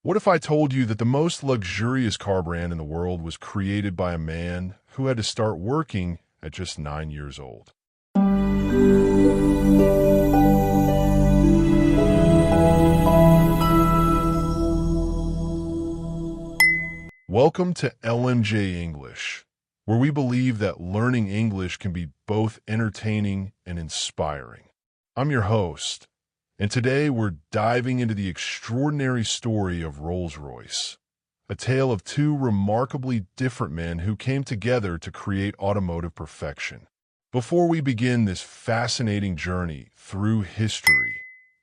What if I told you that the most luxurious car brand in the world was created by a man who had to start working at just 9 years old? Welcome to LMJ English, where we believe that learning English can be both entertaining and inspiring. I'm your host, and today we're diving into the extraordinary story of Rolls-Royce, a tale of two remarkably different men who came together to create automotive perfection. Before we begin this fascinating journey through history,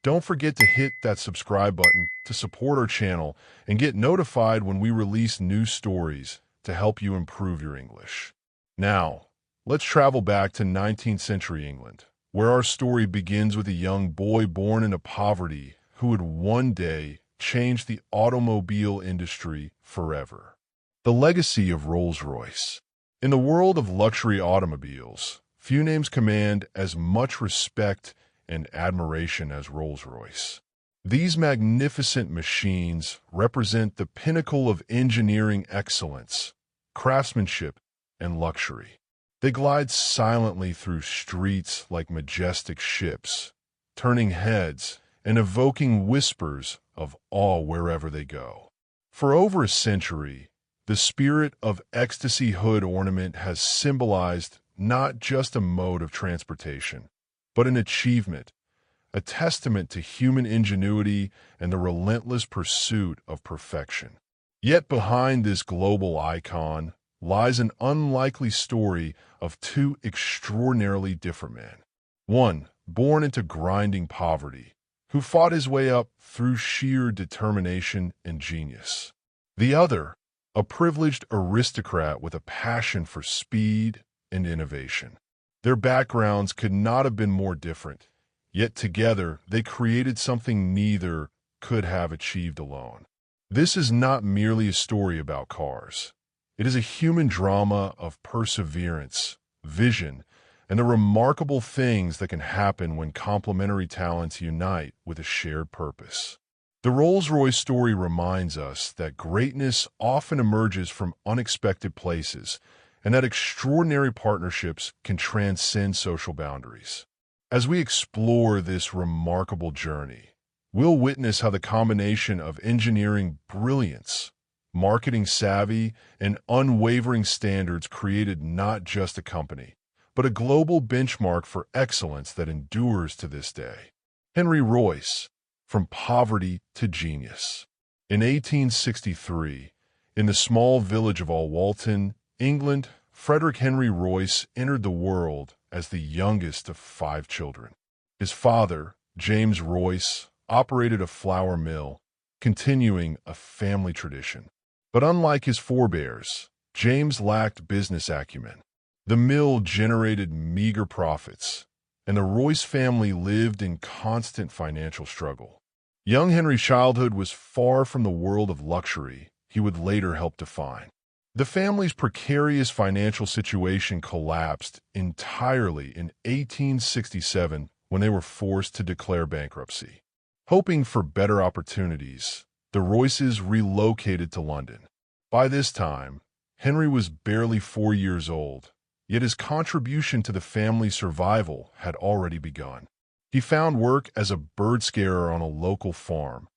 don't forget to hit that subscribe button to support our channel and get notified when we release new stories to help you improve your English. Now, let's travel back to 19th century England, where our story begins with a young boy born into poverty who would one day change the automobile industry forever. The legacy of Rolls-Royce. In the world of luxury automobiles, few names command as much respect and admiration as Rolls-Royce. These magnificent machines represent the pinnacle of engineering excellence, craftsmanship, and luxury. They glide silently through streets like majestic ships, turning heads and evoking whispers of awe wherever they go. For over a century, the spirit of ecstasy hood ornament has symbolized not just a mode of transportation, but an achievement, a testament to human ingenuity and the relentless pursuit of perfection. Yet behind this global icon lies an unlikely story of two extraordinarily different men. One, born into grinding poverty, who fought his way up through sheer determination and genius. The other, a privileged aristocrat with a passion for speed and innovation. Their backgrounds could not have been more different, yet together they created something neither could have achieved alone. This is not merely a story about cars. It is a human drama of perseverance, vision, and the remarkable things that can happen when complementary talents unite with a shared purpose. The Rolls-Royce story reminds us that greatness often emerges from unexpected places, and that extraordinary partnerships can transcend social boundaries. As we explore this remarkable journey, we'll witness how the combination of engineering brilliance, marketing savvy, and unwavering standards created not just a company, but a global benchmark for excellence that endures to this day. Henry Royce, from poverty to genius. In 1863, in the small village of Walton, England, Frederick Henry Royce entered the world as the youngest of 5 children. His father, James Royce, operated a flour mill, continuing a family tradition. But unlike his forebears, James lacked business acumen. The mill generated meager profits, and the Royce family lived in constant financial struggle. Young Henry's childhood was far from the world of luxury he would later help define. The family's precarious financial situation collapsed entirely in 1867 when they were forced to declare bankruptcy. Hoping for better opportunities, the Royces relocated to London. By this time, Henry was barely 4 years old, yet his contribution to the family's survival had already begun. He found work as a bird scarer on a local farm,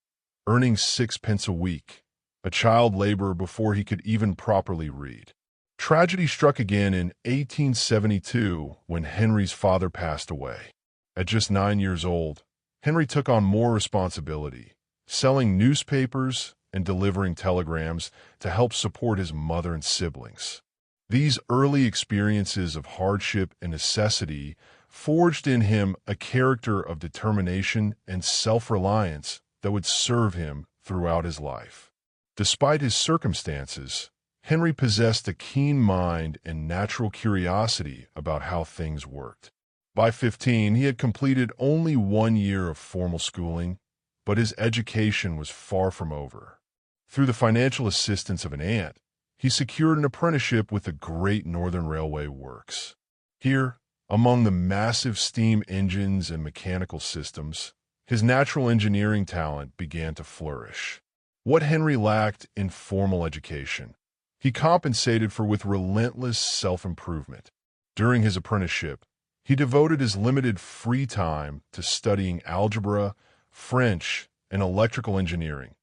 earning 6 pence a week, a child laborer before he could even properly read. Tragedy struck again in 1872 when Henry's father passed away. At just 9 years old, Henry took on more responsibility, selling newspapers and delivering telegrams to help support his mother and siblings. These early experiences of hardship and necessity forged in him a character of determination and self-reliance that would serve him throughout his life. Despite his circumstances, Henry possessed a keen mind and natural curiosity about how things worked. By 15, he had completed only 1 year of formal schooling, but his education was far from over. Through the financial assistance of an aunt, he secured an apprenticeship with the Great Northern Railway Works. Here, among the massive steam engines and mechanical systems, his natural engineering talent began to flourish. what Henry lacked in formal education, he compensated for with relentless self-improvement. During his apprenticeship, he devoted his limited free time to studying algebra, French, and electrical engineering,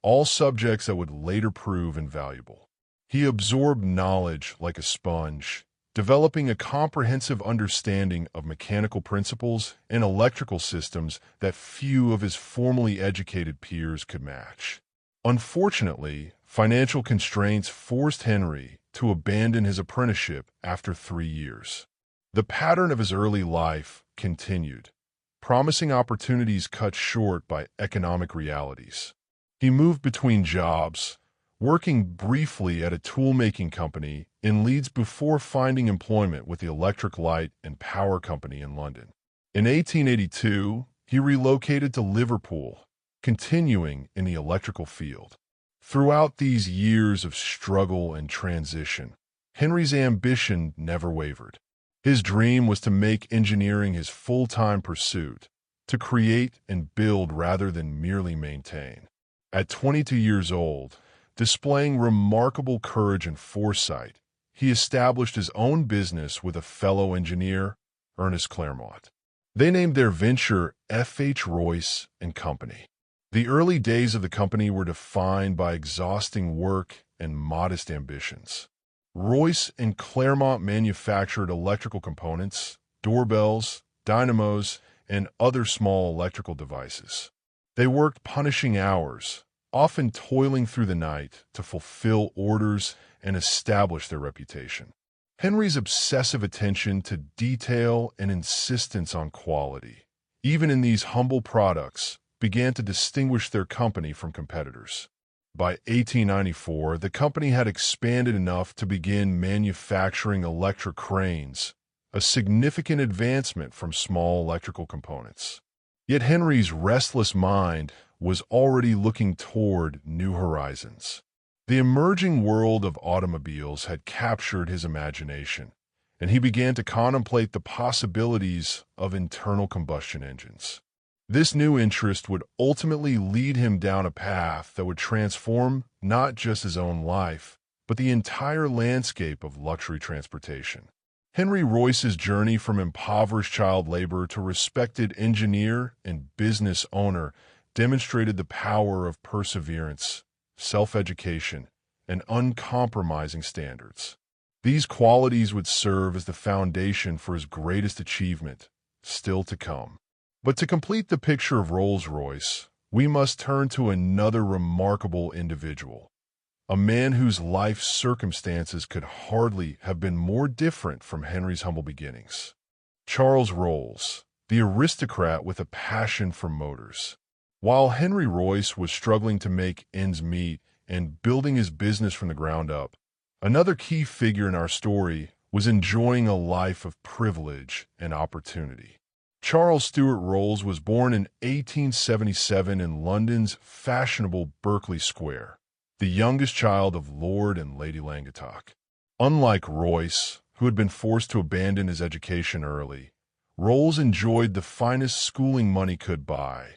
all subjects that would later prove invaluable. He absorbed knowledge like a sponge, developing a comprehensive understanding of mechanical principles and electrical systems that few of his formally educated peers could match. Unfortunately, financial constraints forced Henry to abandon his apprenticeship after 3 years. The pattern of his early life continued, promising opportunities cut short by economic realities. He moved between jobs, working briefly at a tool-making company in Leeds before finding employment with the Electric Light and Power Company in London. In 1882, he relocated to Liverpool, continuing in the electrical field. Throughout these years of struggle and transition, Henry's ambition never wavered. His dream was to make engineering his full-time pursuit, to create and build rather than merely maintain. At 22 years old, displaying remarkable courage and foresight, he established his own business with a fellow engineer, Ernest Claremont. They named their venture F.H. Royce and Company. The early days of the company were defined by exhausting work and modest ambitions. Royce and Claremont manufactured electrical components, doorbells, dynamos, and other small electrical devices. They worked punishing hours, often toiling through the night to fulfill orders and establish their reputation. Henry's obsessive attention to detail and insistence on quality, even in these humble products, began to distinguish their company from competitors. By 1894, the company had expanded enough to begin manufacturing electric cranes, a significant advancement from small electrical components. Yet Henry's restless mind was already looking toward new horizons. The emerging world of automobiles had captured his imagination, and he began to contemplate the possibilities of internal combustion engines. This new interest would ultimately lead him down a path that would transform not just his own life, but the entire landscape of luxury transportation. Henry Royce's journey from impoverished child labor to respected engineer and business owner demonstrated the power of perseverance, self-education, and uncompromising standards. These qualities would serve as the foundation for his greatest achievement, still to come. But to complete the picture of Rolls-Royce, we must turn to another remarkable individual, a man whose life circumstances could hardly have been more different from Henry's humble beginnings. Charles Rolls, the aristocrat with a passion for motors. While Henry Royce was struggling to make ends meet and building his business from the ground up, another key figure in our story was enjoying a life of privilege and opportunity. Charles Stuart Rolls was born in 1877 in London's fashionable Berkeley Square, the youngest child of Lord and Lady Langattock. Unlike Royce, who had been forced to abandon his education early, Rolls enjoyed the finest schooling money could buy,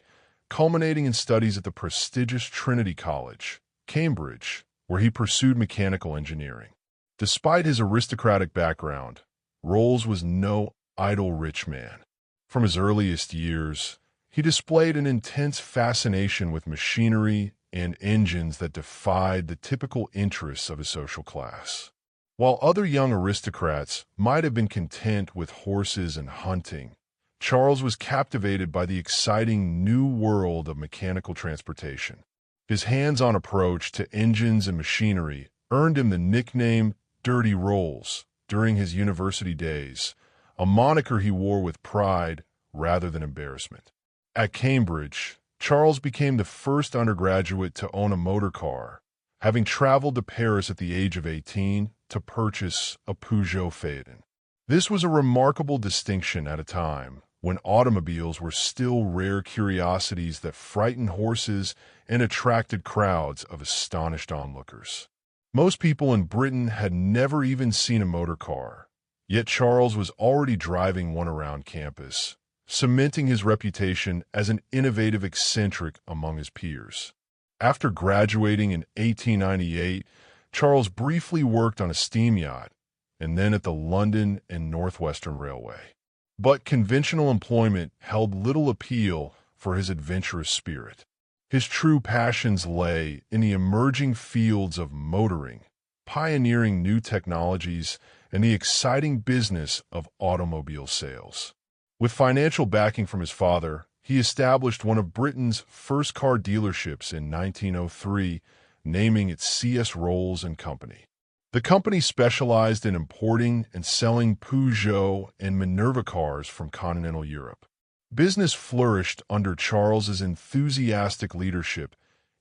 culminating in studies at the prestigious Trinity College, Cambridge, where he pursued mechanical engineering. Despite his aristocratic background, Rolls was no idle rich man. From his earliest years, he displayed an intense fascination with machinery and engines that defied the typical interests of his social class. While other young aristocrats might have been content with horses and hunting, Charles was captivated by the exciting new world of mechanical transportation. His hands-on approach to engines and machinery earned him the nickname Dirty Rolls during his university days, a moniker he wore with pride rather than embarrassment. At Cambridge, Charles became the first undergraduate to own a motor car, having traveled to Paris at the age of 18 to purchase a Peugeot Phaeton. This was a remarkable distinction at a time when automobiles were still rare curiosities that frightened horses and attracted crowds of astonished onlookers. Most people in Britain had never even seen a motor car, yet Charles was already driving one around campus, cementing his reputation as an innovative eccentric among his peers. After graduating in 1898, Charles briefly worked on a steam yacht and then at the London and Northwestern Railway. But conventional employment held little appeal for his adventurous spirit. His true passions lay in the emerging fields of motoring, pioneering new technologies, and the exciting business of automobile sales. With financial backing from his father, he established one of Britain's first car dealerships in 1903, naming it C.S. Rolls and Company. The company specialized in importing and selling Peugeot and Minerva cars from continental Europe. Business flourished under Charles's enthusiastic leadership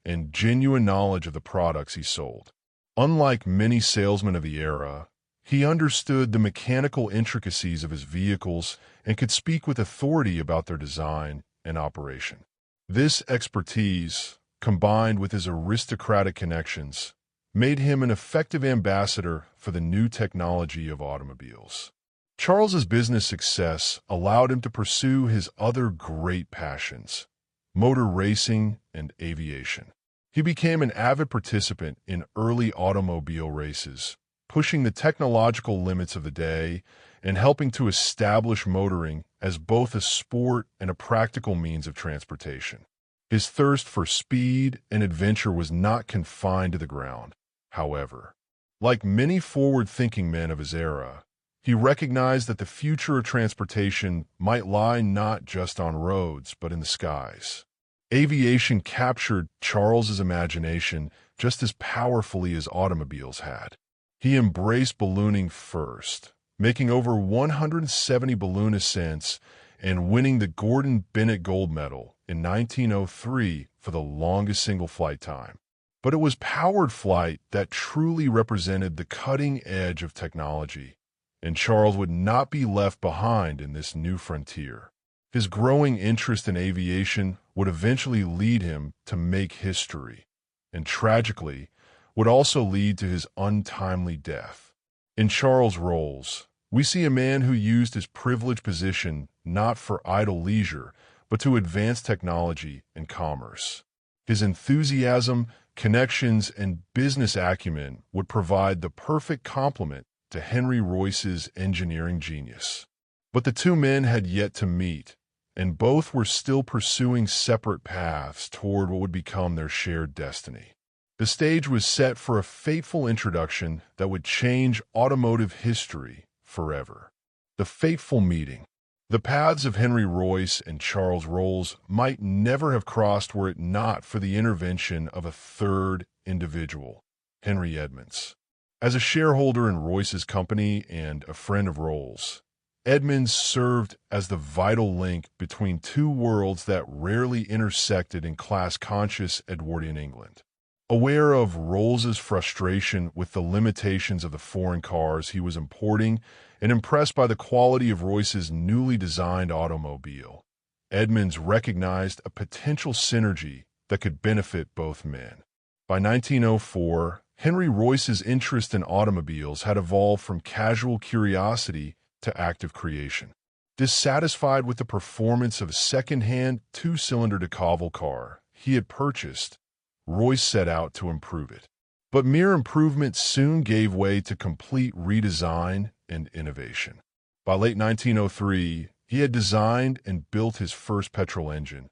and genuine knowledge of the products he sold. Unlike many salesmen of the era, he understood the mechanical intricacies of his vehicles and could speak with authority about their design and operation. This expertise, combined with his aristocratic connections, made him an effective ambassador for the new technology of automobiles. Charles's business success allowed him to pursue his other great passions, motor racing and aviation. He became an avid participant in early automobile races, pushing the technological limits of the day and helping to establish motoring as both a sport and a practical means of transportation. His thirst for speed and adventure was not confined to the ground, however. Like many forward-thinking men of his era, he recognized that the future of transportation might lie not just on roads, but in the skies. Aviation captured Charles's imagination just as powerfully as automobiles had. He embraced ballooning first, making over 170 balloon ascents and winning the Gordon Bennett Gold Medal in 1903 for the longest single flight time. But it was powered flight that truly represented the cutting edge of technology, and Charles would not be left behind in this new frontier. His growing interest in aviation would eventually lead him to make history, and tragically, would also lead to his untimely death. In Charles Rolls, we see a man who used his privileged position not for idle leisure, but to advance technology and commerce. His enthusiasm, connections, and business acumen would provide the perfect complement to Henry Royce's engineering genius. But the two men had yet to meet, and both were still pursuing separate paths toward what would become their shared destiny. The stage was set for a fateful introduction that would change automotive history forever. The fateful meeting. The paths of Henry Royce and Charles Rolls might never have crossed were it not for the intervention of a third individual, Henry Edmunds. As a shareholder in Royce's company and a friend of Rolls, Edmunds served as the vital link between two worlds that rarely intersected in class-conscious Edwardian England. Aware of Rolls's frustration with the limitations of the foreign cars he was importing and impressed by the quality of Royce's newly designed automobile, Edmunds recognized a potential synergy that could benefit both men. By 1904, Henry Royce's interest in automobiles had evolved from casual curiosity to active creation. Dissatisfied with the performance of a second-hand two-cylinder DeCavall car he had purchased, Royce set out to improve it. But mere improvement soon gave way to complete redesign and innovation. By late 1903, he had designed and built his first petrol engine,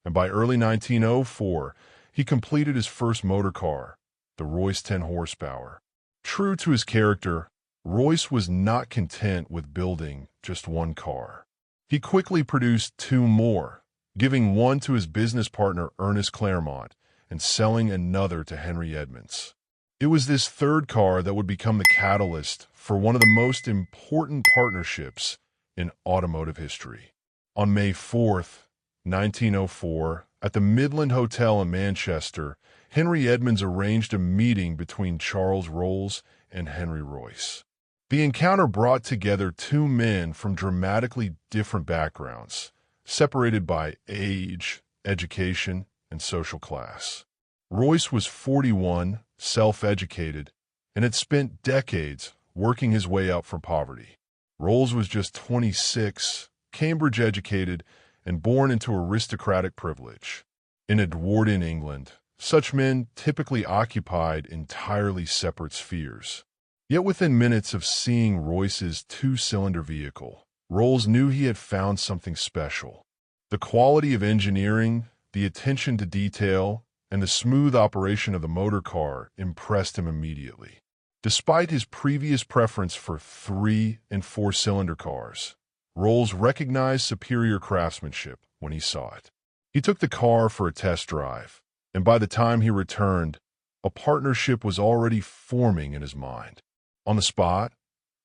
and by early 1904, he completed his first motor car, the Royce 10 horsepower. True to his character, Royce was not content with building just one car. He quickly produced two more, giving one to his business partner Ernest Claremont and selling another to Henry Edmunds. It was this third car that would become the catalyst for one of the most important partnerships in automotive history. On May 4th, 1904, at the Midland Hotel in Manchester, Henry Edmunds arranged a meeting between Charles Rolls and Henry Royce. The encounter brought together two men from dramatically different backgrounds, separated by age, education, and social class. Royce was 41, self-educated, and had spent decades working his way up from poverty. Rolls was just 26, Cambridge-educated, and born into aristocratic privilege. In Edwardian England, Such men typically occupied entirely separate spheres. Yet within minutes of seeing Royce's two-cylinder vehicle, Rolls knew he had found something special. The quality of engineering, the attention to detail, and the smooth operation of the motor car impressed him immediately. Despite his previous preference for 3- and 4-cylinder cars, Rolls recognized superior craftsmanship when he saw it. He took the car for a test drive, and by the time he returned, a partnership was already forming in his mind. On the spot,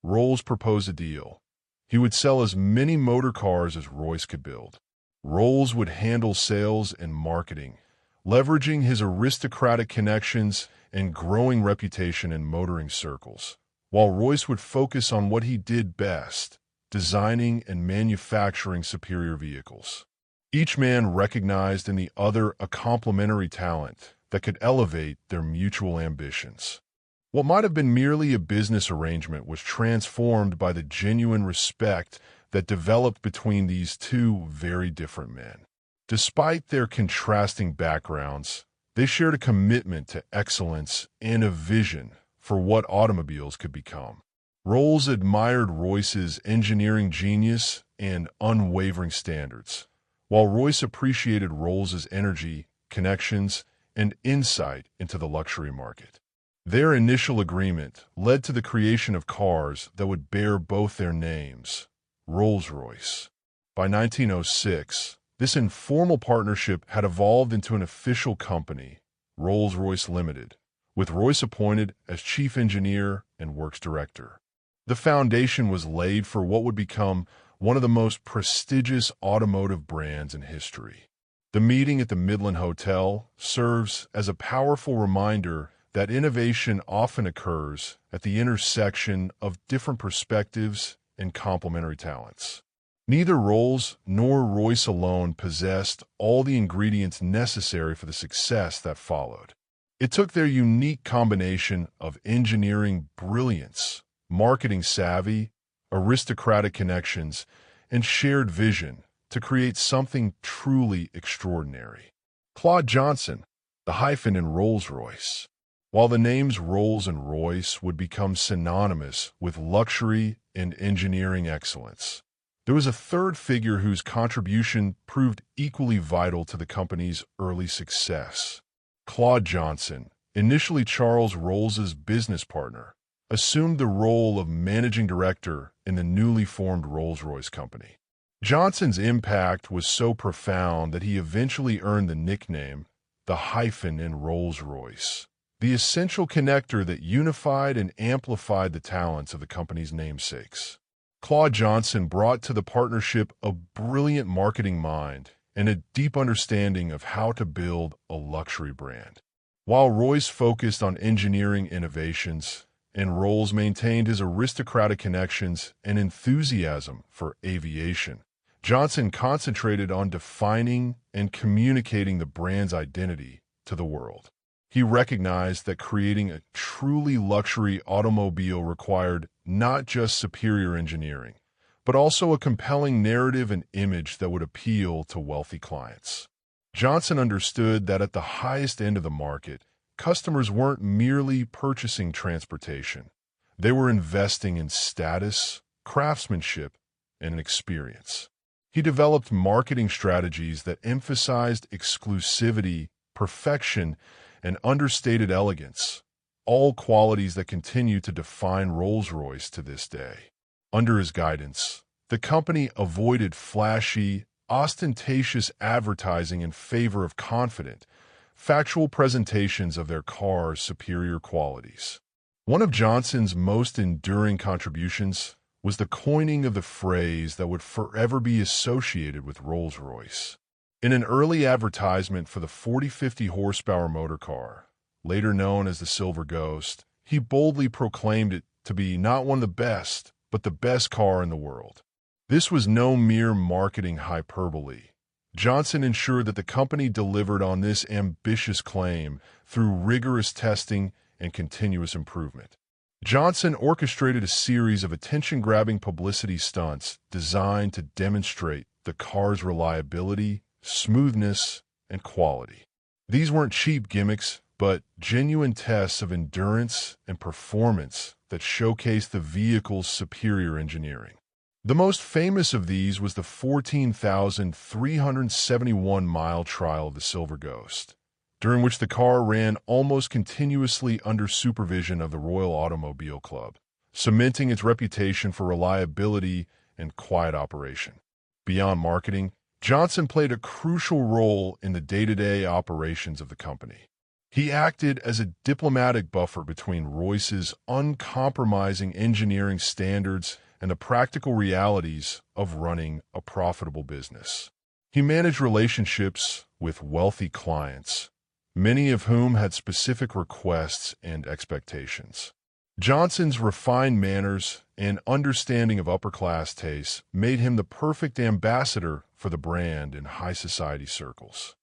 Rolls proposed a deal. He would sell as many motor cars as Royce could build. Rolls would handle sales and marketing, leveraging his aristocratic connections and growing reputation in motoring circles, while Royce would focus on what he did best, designing and manufacturing superior vehicles. Each man recognized in the other a complementary talent that could elevate their mutual ambitions. What might have been merely a business arrangement was transformed by the genuine respect that developed between these two very different men. Despite their contrasting backgrounds, they shared a commitment to excellence and a vision for what automobiles could become. Rolls admired Royce's engineering genius and unwavering standards, while Royce appreciated Rolls's energy, connections, and insight into the luxury market. Their initial agreement led to the creation of cars that would bear both their names, Rolls-Royce. By 1906, this informal partnership had evolved into an official company, Rolls-Royce Limited, with Royce appointed as chief engineer and works director. The foundation was laid for what would become one of the most prestigious automotive brands in history. The meeting at the Midland Hotel serves as a powerful reminder that innovation often occurs at the intersection of different perspectives and complementary talents. Neither Rolls nor Royce alone possessed all the ingredients necessary for the success that followed. It took their unique combination of engineering brilliance, marketing savvy, aristocratic connections, and shared vision to create something truly extraordinary. Claude Johnson, the hyphen in Rolls-Royce. While the names Rolls and Royce would become synonymous with luxury and engineering excellence, there was a third figure whose contribution proved equally vital to the company's early success. Claude Johnson, initially Charles Rolls's business partner, assumed the role of managing director in the newly formed Rolls-Royce company. Johnson's impact was so profound that he eventually earned the nickname, the hyphen in Rolls-Royce, the essential connector that unified and amplified the talents of the company's namesakes. Claude Johnson brought to the partnership a brilliant marketing mind and a deep understanding of how to build a luxury brand. While Royce focused on engineering innovations, and Rolls maintained his aristocratic connections and enthusiasm for aviation, Johnson concentrated on defining and communicating the brand's identity to the world. He recognized that creating a truly luxury automobile required not just superior engineering, but also a compelling narrative and image that would appeal to wealthy clients. Johnson understood that at the highest end of the market, customers weren't merely purchasing transportation. They were investing in status, craftsmanship, and experience. He developed marketing strategies that emphasized exclusivity, perfection, and understated elegance, all qualities that continue to define Rolls-Royce to this day. Under his guidance, the company avoided flashy, ostentatious advertising in favor of confident, factual presentations of their cars' superior qualities. One of Johnson's most enduring contributions was the coining of the phrase that would forever be associated with Rolls-Royce. In an early advertisement for the 4050 horsepower motor car, later known as the Silver Ghost, he boldly proclaimed it to be not one of the best, but the best car in the world. This was no mere marketing hyperbole. Johnson ensured that the company delivered on this ambitious claim through rigorous testing and continuous improvement. Johnson orchestrated a series of attention-grabbing publicity stunts designed to demonstrate the car's reliability, smoothness, and quality. These weren't cheap gimmicks, but genuine tests of endurance and performance that showcased the vehicle's superior engineering. The most famous of these was the 14,371-mile trial of the Silver Ghost, during which the car ran almost continuously under supervision of the Royal Automobile Club, cementing its reputation for reliability and quiet operation. Beyond marketing, Johnson played a crucial role in the day-to-day operations of the company. He acted as a diplomatic buffer between Royce's uncompromising engineering standards and the practical realities of running a profitable business. He managed relationships with wealthy clients, many of whom had specific requests and expectations. Johnson's refined manners and understanding of upper-class tastes made him the perfect ambassador for the brand in high society circles.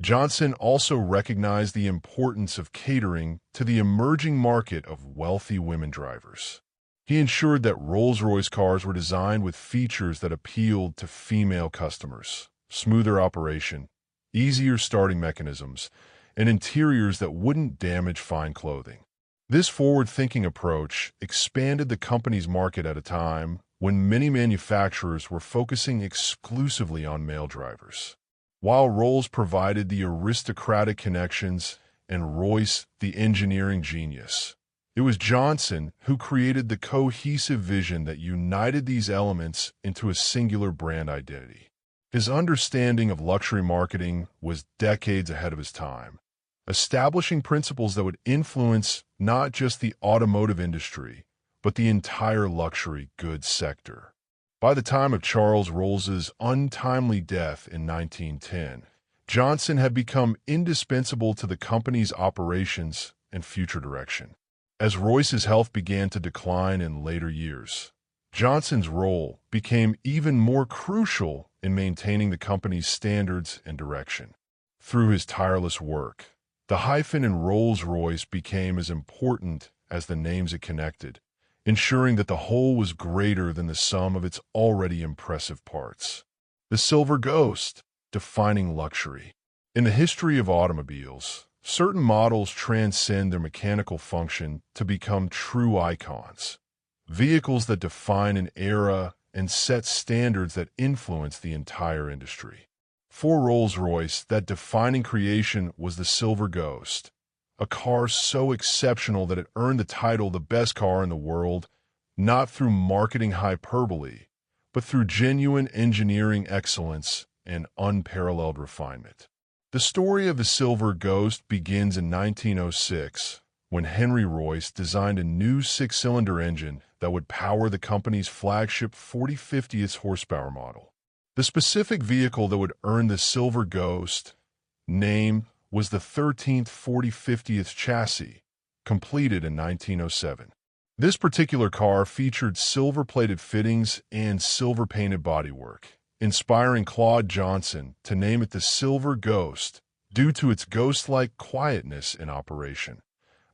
Johnson also recognized the importance of catering to the emerging market of wealthy women drivers. He ensured that Rolls-Royce cars were designed with features that appealed to female customers, smoother operation, easier starting mechanisms, and interiors that wouldn't damage fine clothing. This forward-thinking approach expanded the company's market at a time when many manufacturers were focusing exclusively on male drivers. While Rolls provided the aristocratic connections and Royce the engineering genius, it was Johnson who created the cohesive vision that united these elements into a singular brand identity. His understanding of luxury marketing was decades ahead of his time, establishing principles that would influence not just the automotive industry, but the entire luxury goods sector. By the time of Charles Rolls's untimely death in 1910, Johnson had become indispensable to the company's operations and future direction. As Royce's health began to decline in later years, Johnson's role became even more crucial in maintaining the company's standards and direction. Through his tireless work, the hyphen in Rolls-Royce became as important as the names it connected, ensuring that the whole was greater than the sum of its already impressive parts. The Silver Ghost, defining luxury. In the history of automobiles, certain models transcend their mechanical function to become true icons, vehicles that define an era and set standards that influence the entire industry. For Rolls-Royce, that defining creation was the Silver Ghost, a car so exceptional that it earned the title the best car in the world, not through marketing hyperbole, but through genuine engineering excellence and unparalleled refinement. The story of the Silver Ghost begins in 1906, when Henry Royce designed a new six-cylinder engine that would power the company's flagship 40/50th horsepower model. The specific vehicle that would earn the Silver Ghost name was the 13th 40/50th chassis, completed in 1907. This particular car featured silver-plated fittings and silver-painted bodywork, inspiring Claude Johnson to name it the Silver Ghost due to its ghost-like quietness in operation,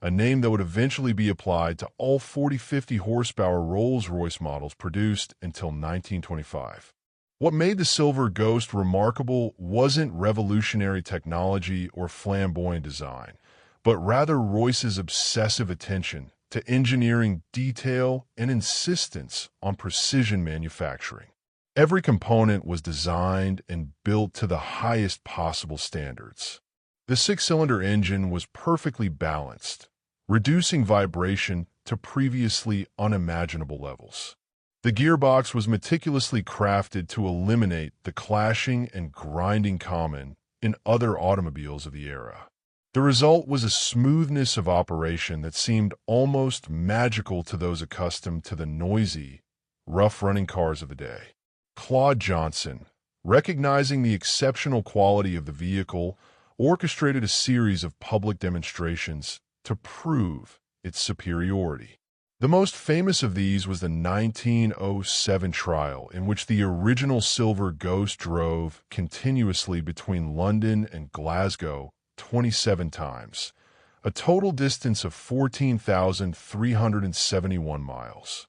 a name that would eventually be applied to all 40/50 horsepower Rolls-Royce models produced until 1925. What made the Silver Ghost remarkable wasn't revolutionary technology or flamboyant design, but rather Royce's obsessive attention to engineering detail and insistence on precision manufacturing. Every component was designed and built to the highest possible standards. The six-cylinder engine was perfectly balanced, reducing vibration to previously unimaginable levels. The gearbox was meticulously crafted to eliminate the clashing and grinding common in other automobiles of the era. The result was a smoothness of operation that seemed almost magical to those accustomed to the noisy, rough-running cars of the day. Claude Johnson, recognizing the exceptional quality of the vehicle, orchestrated a series of public demonstrations to prove its superiority. The most famous of these was the 1907 trial, in which the original Silver Ghost drove continuously between London and Glasgow 27 times, a total distance of 14,371 miles.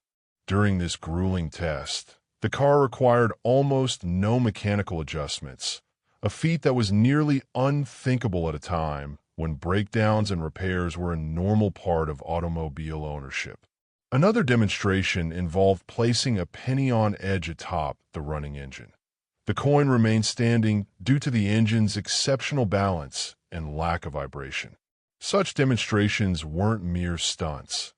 During this grueling test, the car required almost no mechanical adjustments, a feat that was nearly unthinkable at a time when breakdowns and repairs were a normal part of automobile ownership. Another demonstration involved placing a penny-on edge atop the running engine. The coin remained standing due to the engine's exceptional balance and lack of vibration. Such demonstrations weren't mere stunts.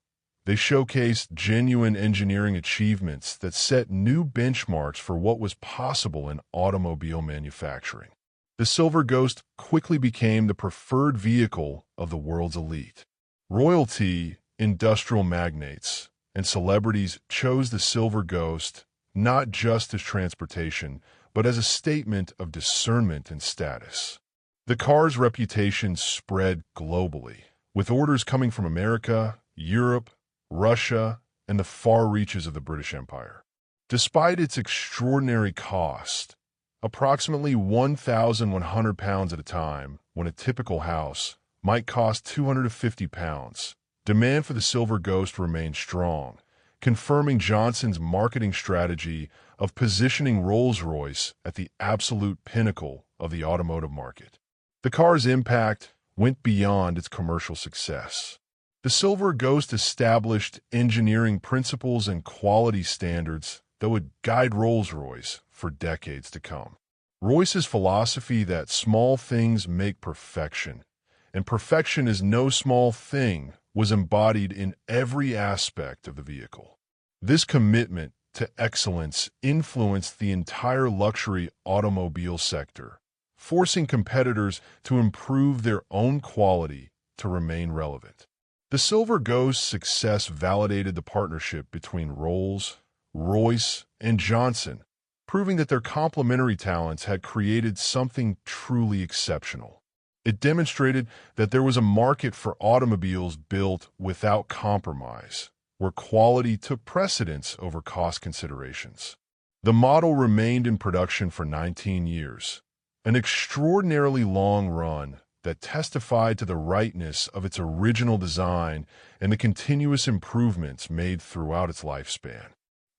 They showcased genuine engineering achievements that set new benchmarks for what was possible in automobile manufacturing. The Silver Ghost quickly became the preferred vehicle of the world's elite. Royalty, industrial magnates, and celebrities chose the Silver Ghost not just as transportation, but as a statement of discernment and status. The car's reputation spread globally, with orders coming from America, Europe, Russia, and the far reaches of the British Empire. Despite its extraordinary cost, approximately 1,100 pounds at a time, when a typical house might cost 250 pounds, demand for the Silver Ghost remained strong, confirming Johnson's marketing strategy of positioning Rolls-Royce at the absolute pinnacle of the automotive market. The car's impact went beyond its commercial success. The Silver Ghost established engineering principles and quality standards that would guide Rolls-Royce for decades to come. Royce's philosophy that small things make perfection, and perfection is no small thing, was embodied in every aspect of the vehicle. This commitment to excellence influenced the entire luxury automobile sector, forcing competitors to improve their own quality to remain relevant. The Silver Ghost's success validated the partnership between Rolls, Royce, and Johnson, proving that their complementary talents had created something truly exceptional. It demonstrated that there was a market for automobiles built without compromise, where quality took precedence over cost considerations. The model remained in production for 19 years, an extraordinarily long run that testified to the rightness of its original design and the continuous improvements made throughout its lifespan.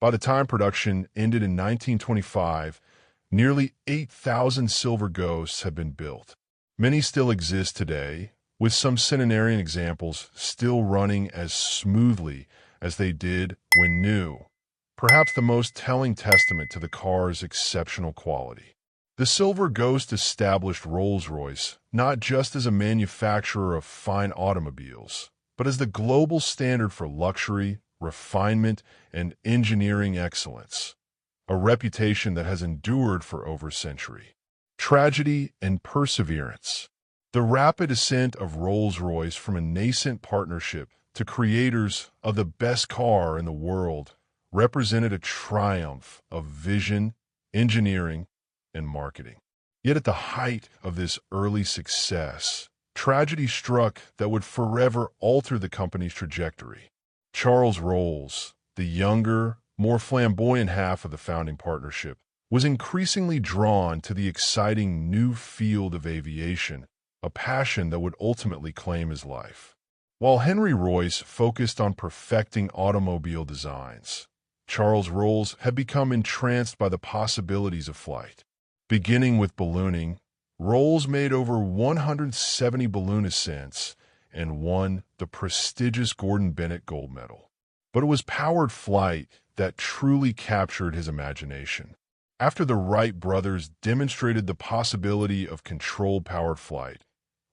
By the time production ended in 1925, nearly 8,000 Silver Ghosts had been built. Many still exist today, with some centenarian examples still running as smoothly as they did when new, perhaps the most telling testament to the car's exceptional quality. The Silver Ghost established Rolls-Royce not just as a manufacturer of fine automobiles, but as the global standard for luxury, refinement, and engineering excellence, a reputation that has endured for over a century. Tragedy and perseverance. The rapid ascent of Rolls-Royce from a nascent partnership to creators of the best car in the world represented a triumph of vision, engineering, and marketing. Yet at the height of this early success, tragedy struck that would forever alter the company's trajectory. Charles Rolls, the younger, more flamboyant half of the founding partnership, was increasingly drawn to the exciting new field of aviation, a passion that would ultimately claim his life. While Henry Royce focused on perfecting automobile designs, Charles Rolls had become entranced by the possibilities of flight. Beginning with ballooning, Rolls made over 170 balloon ascents and won the prestigious Gordon Bennett Gold Medal. But it was powered flight that truly captured his imagination. After the Wright brothers demonstrated the possibility of controlled powered flight,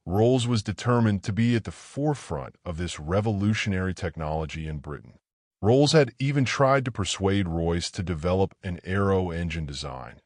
Rolls was determined to be at the forefront of this revolutionary technology in Britain. Rolls had even tried to persuade Royce to develop an aero engine design,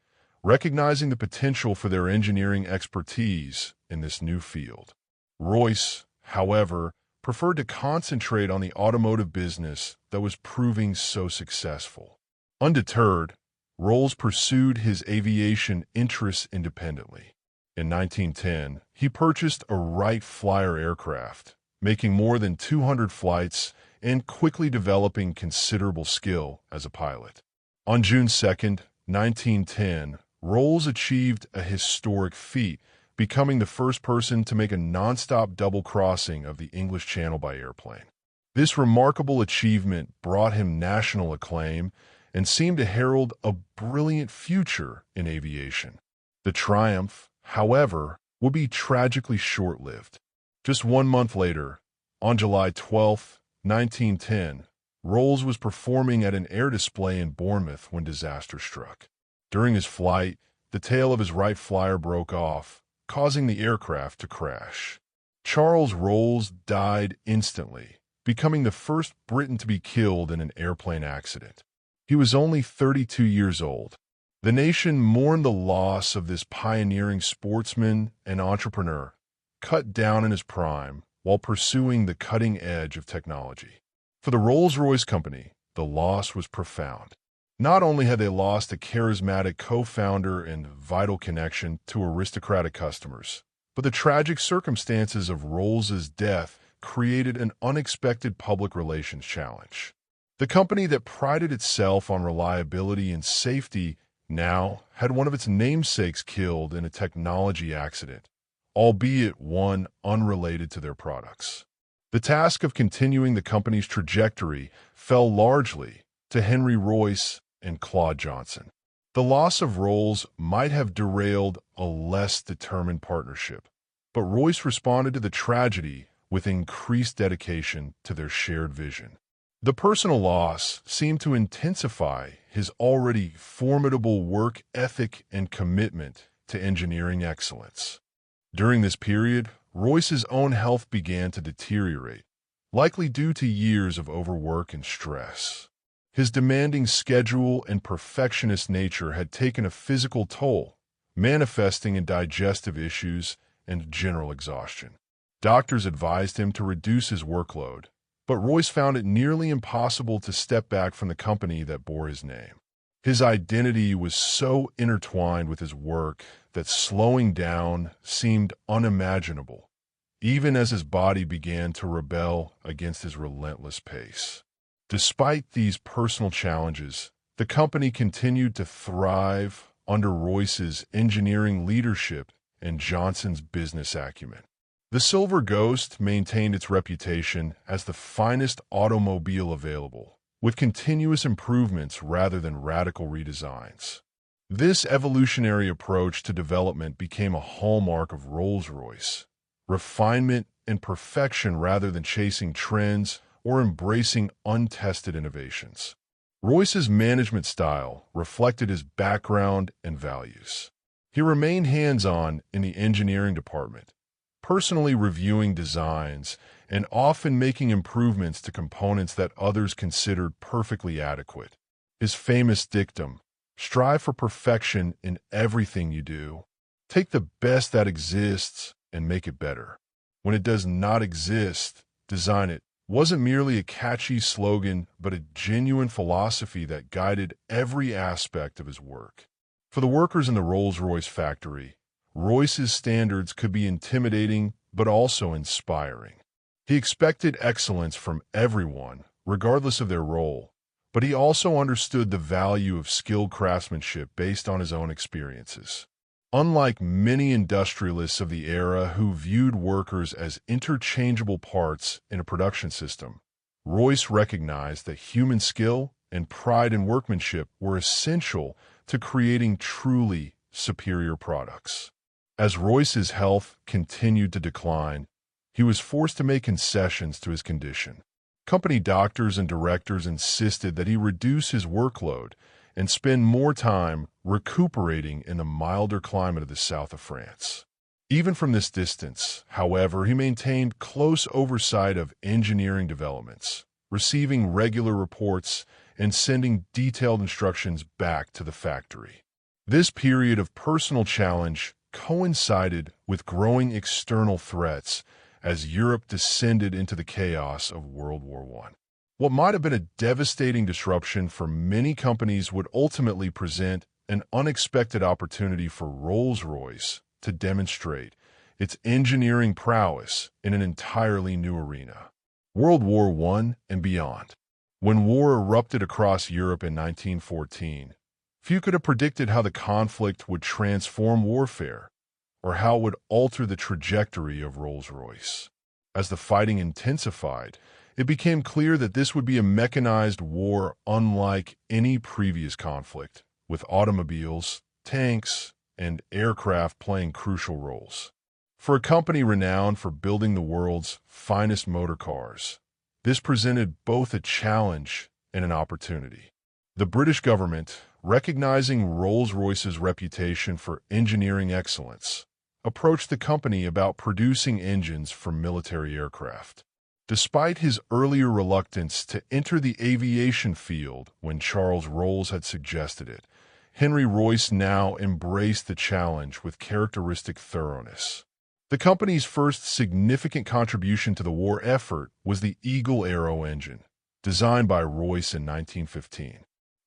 recognizing the potential for their engineering expertise in this new field. Royce, however, preferred to concentrate on the automotive business that was proving so successful. Undeterred, Rolls pursued his aviation interests independently. In 1910, he purchased a Wright Flyer aircraft, making more than 200 flights and quickly developing considerable skill as a pilot. On June 2, 1910, Rolls achieved a historic feat, becoming the first person to make a nonstop double crossing of the English Channel by airplane. This remarkable achievement brought him national acclaim and seemed to herald a brilliant future in aviation. The triumph, however, would be tragically short-lived. Just 1 month later, on July 12, 1910, Rolls was performing at an air display in Bournemouth when disaster struck. During his flight, the tail of his Wright Flyer broke off, causing the aircraft to crash. Charles Rolls died instantly, becoming the first Briton to be killed in an airplane accident. He was only 32 years old. The nation mourned the loss of this pioneering sportsman and entrepreneur, cut down in his prime while pursuing the cutting edge of technology. For the Rolls-Royce company, the loss was profound. Not only had they lost a charismatic co-founder and vital connection to aristocratic customers, but the tragic circumstances of Rolls's death created an unexpected public relations challenge. The company that prided itself on reliability and safety now had one of its namesakes killed in a technology accident, albeit one unrelated to their products. The task of continuing the company's trajectory fell largely to Henry Royce and Claude Johnson. The loss of Rolls might have derailed a less determined partnership, but Royce responded to the tragedy with increased dedication to their shared vision. The personal loss seemed to intensify his already formidable work ethic and commitment to engineering excellence. During this period, Royce's own health began to deteriorate, likely due to years of overwork and stress. His demanding schedule and perfectionist nature had taken a physical toll, manifesting in digestive issues and general exhaustion. Doctors advised him to reduce his workload, but Royce found it nearly impossible to step back from the company that bore his name. His identity was so intertwined with his work that slowing down seemed unimaginable, even as his body began to rebel against his relentless pace. Despite these personal challenges, the company continued to thrive under Royce's engineering leadership and Johnson's business acumen. The Silver Ghost maintained its reputation as the finest automobile available, with continuous improvements rather than radical redesigns. This evolutionary approach to development became a hallmark of Rolls-Royce, refinement and perfection rather than chasing trends or embracing untested innovations. Royce's management style reflected his background and values. He remained hands-on in the engineering department, personally reviewing designs and often making improvements to components that others considered perfectly adequate. His famous dictum, "Strive for perfection in everything you do. Take the best that exists and make it better. When it does not exist, design it," wasn't merely a catchy slogan, but a genuine philosophy that guided every aspect of his work. For the workers in the Rolls-Royce factory, Royce's standards could be intimidating but also inspiring. He expected excellence from everyone, regardless of their role, but he also understood the value of skilled craftsmanship based on his own experiences. Unlike many industrialists of the era who viewed workers as interchangeable parts in a production system, Royce recognized that human skill and pride in workmanship were essential to creating truly superior products. As Royce's health continued to decline, he was forced to make concessions to his condition. Company doctors and directors insisted that he reduce his workload and spend more time recuperating in the milder climate of the south of France. Even from this distance, however, he maintained close oversight of engineering developments, receiving regular reports and sending detailed instructions back to the factory. This period of personal challenge coincided with growing external threats as Europe descended into the chaos of World War I. What might have been a devastating disruption for many companies would ultimately present an unexpected opportunity for Rolls-Royce to demonstrate its engineering prowess in an entirely new arena. World War I and beyond. When war erupted across Europe in 1914, few could have predicted how the conflict would transform warfare or how it would alter the trajectory of Rolls-Royce. As the fighting intensified, it became clear that this would be a mechanized war unlike any previous conflict, with automobiles, tanks, and aircraft playing crucial roles. For a company renowned for building the world's finest motor cars, this presented both a challenge and an opportunity. The British government, recognizing Rolls-Royce's reputation for engineering excellence, approached the company about producing engines for military aircraft. Despite his earlier reluctance to enter the aviation field when Charles Rolls had suggested it, Henry Royce now embraced the challenge with characteristic thoroughness. The company's first significant contribution to the war effort was the Eagle Aero engine, designed by Royce in 1915.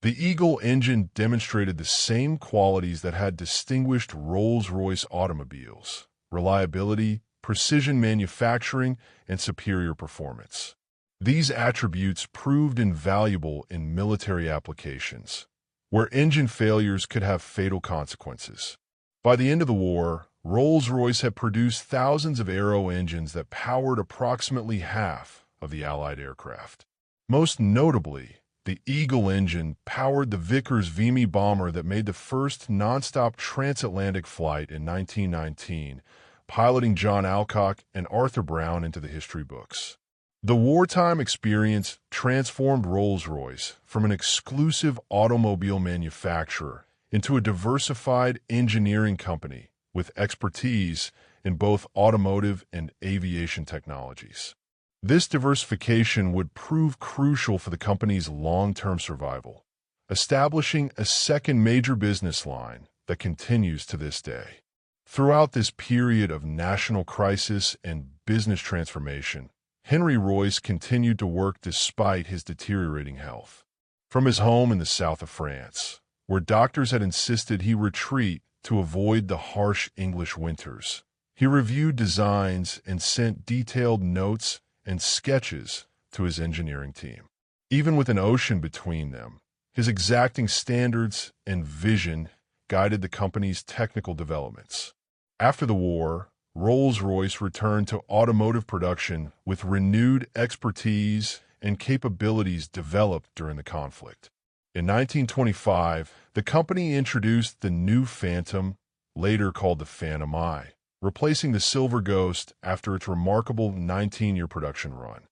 The Eagle engine demonstrated the same qualities that had distinguished Rolls-Royce automobiles: reliability, precision manufacturing, and superior performance. These attributes proved invaluable in military applications, where engine failures could have fatal consequences. By the end of the war, Rolls-Royce had produced thousands of Aero engines that powered approximately half of the Allied aircraft. Most notably, the Eagle engine powered the Vickers Vimy bomber that made the first non-stop transatlantic flight in 1919, piloting John Alcock and Arthur Brown into the history books. The wartime experience transformed Rolls-Royce from an exclusive automobile manufacturer into a diversified engineering company with expertise in both automotive and aviation technologies. This diversification would prove crucial for the company's long-term survival, establishing a second major business line that continues to this day. Throughout this period of national crisis and business transformation, Henry Royce continued to work despite his deteriorating health. From his home in the south of France, where doctors had insisted he retreat to avoid the harsh English winters, he reviewed designs and sent detailed notes and sketches to his engineering team. Even with an ocean between them, his exacting standards and vision guided the company's technical developments. After the war, Rolls-Royce returned to automotive production with renewed expertise and capabilities developed during the conflict. In 1925, the company introduced the new Phantom, later called the Phantom I, replacing the Silver Ghost after its remarkable 19-year production run.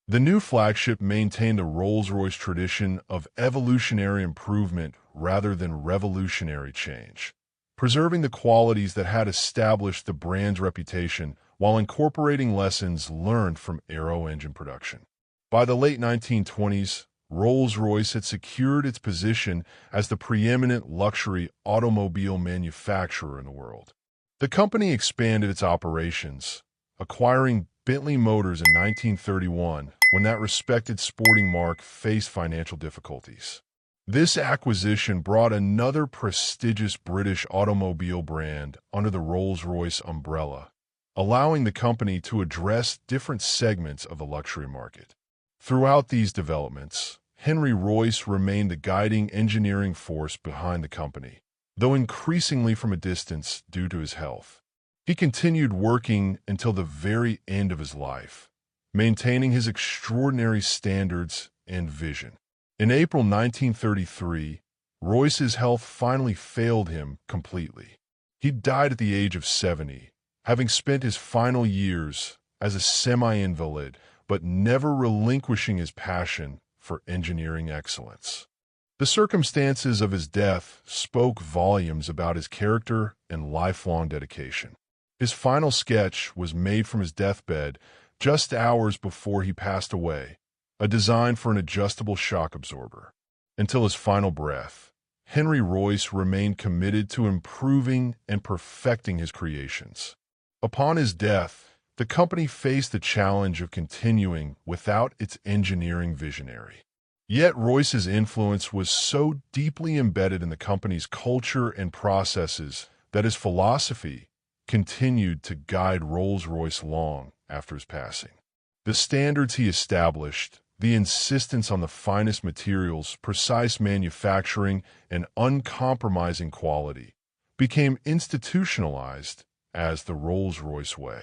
The new flagship maintained the Rolls-Royce tradition of evolutionary improvement rather than revolutionary change, preserving the qualities that had established the brand's reputation while incorporating lessons learned from Aero engine production. By the late 1920s, Rolls-Royce had secured its position as the preeminent luxury automobile manufacturer in the world. The company expanded its operations, acquiring Bentley Motors in 1931 when that respected sporting marque faced financial difficulties. This acquisition brought another prestigious British automobile brand under the Rolls-Royce umbrella, allowing the company to address different segments of the luxury market. Throughout these developments, Henry Royce remained the guiding engineering force behind the company, though increasingly from a distance due to his health. He continued working until the very end of his life, maintaining his extraordinary standards and vision. In April 1933, Royce's health finally failed him completely. He died at the age of 70, having spent his final years as a semi-invalid, but never relinquishing his passion for engineering excellence. The circumstances of his death spoke volumes about his character and lifelong dedication. His final sketch was made from his deathbed just hours before he passed away, a design for an adjustable shock absorber. Until his final breath, Henry Royce remained committed to improving and perfecting his creations. Upon his death, the company faced the challenge of continuing without its engineering visionary. Yet Royce's influence was so deeply embedded in the company's culture and processes that his philosophy continued to guide Rolls-Royce long after his passing. The standards he established, the insistence on the finest materials, precise manufacturing, and uncompromising quality, became institutionalized as the Rolls-Royce way.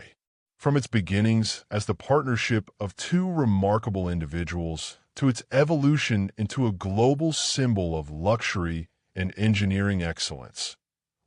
From its beginnings as the partnership of two remarkable individuals to its evolution into a global symbol of luxury and engineering excellence,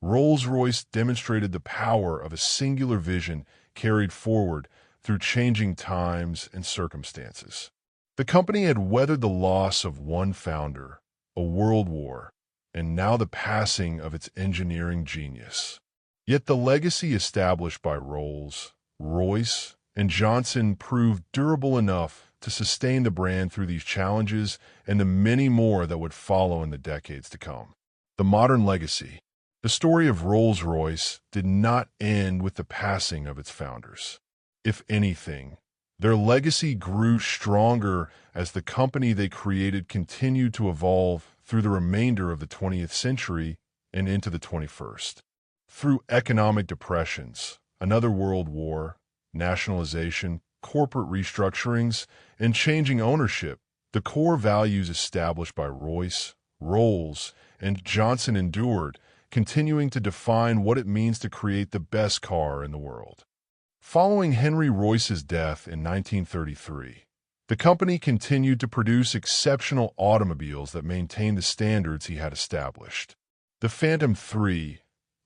Rolls-Royce demonstrated the power of a singular vision carried forward through changing times and circumstances. The company had weathered the loss of one founder, a world war, and now the passing of its engineering genius. Yet the legacy established by Rolls, Royce, and Johnson proved durable enough to sustain the brand through these challenges and the many more that would follow in the decades to come. The modern legacy. The story of Rolls-Royce did not end with the passing of its founders. If anything, their legacy grew stronger as the company they created continued to evolve through the remainder of the 20th century and into the 21st. Through economic depressions, another world war, nationalization, corporate restructurings, and changing ownership, the core values established by Royce, Rolls, and Johnson endured, continuing to define what it means to create the best car in the world. Following Henry Royce's death in 1933, the company continued to produce exceptional automobiles that maintained the standards he had established. The Phantom III,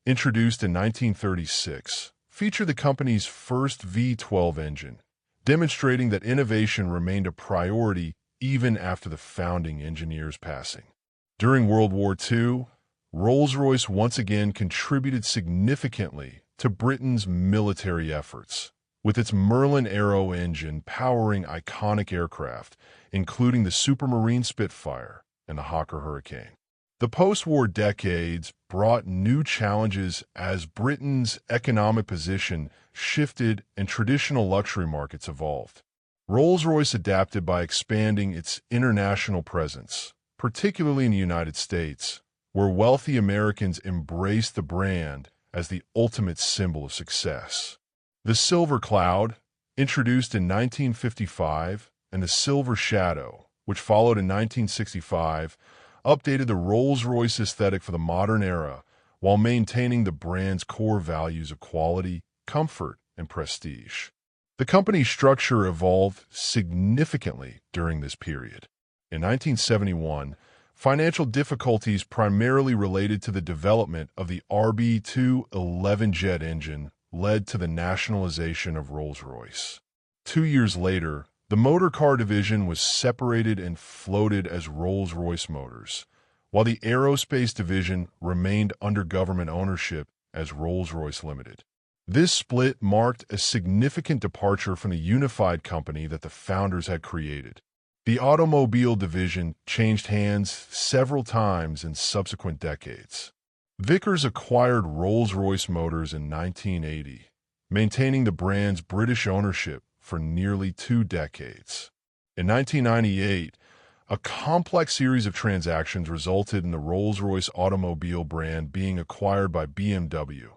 introduced in 1936, featured the company's first V12 engine, demonstrating that innovation remained a priority even after the founding engineer's passing. During World War II, Rolls-Royce once again contributed significantly to Britain's military efforts, with its Merlin Arrow engine powering iconic aircraft, including the Supermarine Spitfire and the Hawker Hurricane. The post-war decades brought new challenges as Britain's economic position shifted and traditional luxury markets evolved. Rolls-Royce adapted by expanding its international presence, particularly in the United States, where wealthy Americans embraced the brand as the ultimate symbol of success. The Silver Cloud, introduced in 1955, and the Silver Shadow, which followed in 1965, updated the Rolls-Royce aesthetic for the modern era while maintaining the brand's core values of quality, comfort, and prestige. The company's structure evolved significantly during this period. In 1971, financial difficulties primarily related to the development of the RB2 11-jet engine led to the nationalization of Rolls-Royce. 2 years later, the motor car division was separated and floated as Rolls-Royce Motors, while the aerospace division remained under government ownership as Rolls-Royce Limited. This split marked a significant departure from the unified company that the founders had created. The automobile division changed hands several times in subsequent decades. Vickers acquired Rolls-Royce Motors in 1980, maintaining the brand's British ownership for nearly 2 decades. In 1998, a complex series of transactions resulted in the Rolls-Royce automobile brand being acquired by BMW,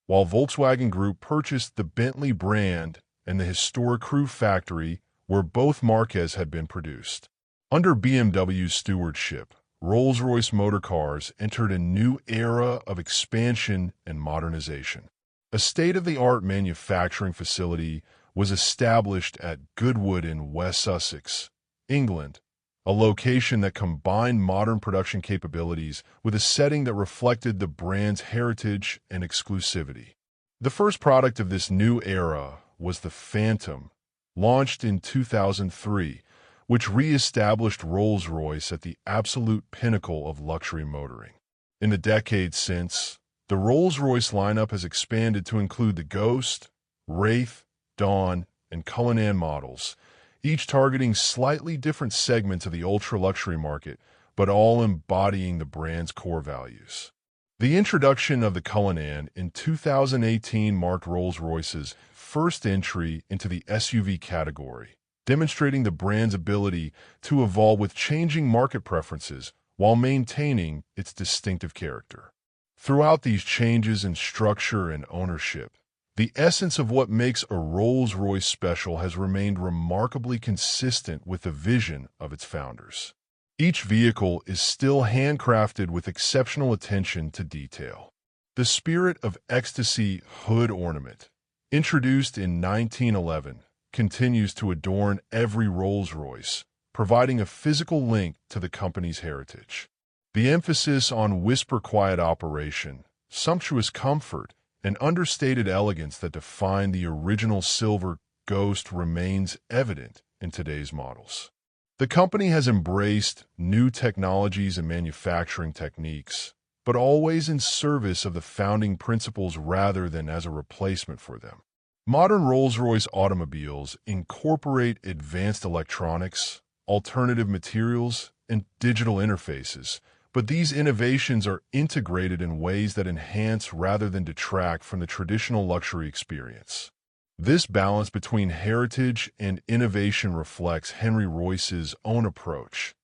while Volkswagen Group purchased the Bentley brand and the historic Crewe factory where both marques had been produced. Under BMW's stewardship, Rolls-Royce motor cars entered a new era of expansion and modernization. A state-of-the-art manufacturing facility was established at Goodwood in West Sussex, England, a location that combined modern production capabilities with a setting that reflected the brand's heritage and exclusivity. The first product of this new era was the Phantom, launched in 2003, which re-established Rolls-Royce at the absolute pinnacle of luxury motoring. In the decades since, the Rolls-Royce lineup has expanded to include the Ghost, Wraith, Dawn, and Cullinan models, each targeting slightly different segments of the ultra-luxury market, but all embodying the brand's core values. The introduction of the Cullinan in 2018 marked Rolls-Royce's first entry into the SUV category, demonstrating the brand's ability to evolve with changing market preferences while maintaining its distinctive character. Throughout these changes in structure and ownership, the essence of what makes a Rolls-Royce special has remained remarkably consistent with the vision of its founders. Each vehicle is still handcrafted with exceptional attention to detail. The Spirit of Ecstasy hood ornament, introduced in 1911, continues to adorn every Rolls-Royce, providing a physical link to the company's heritage. The emphasis on whisper-quiet operation, sumptuous comfort, and understated elegance that defined the original silver Ghost remains evident in today's models. The company has embraced new technologies and manufacturing techniques, but always in service of the founding principles rather than as a replacement for them. Modern Rolls-Royce automobiles incorporate advanced electronics, alternative materials, and digital interfaces, but these innovations are integrated in ways that enhance rather than detract from the traditional luxury experience. This balance between heritage and innovation reflects Henry Royce's own approach,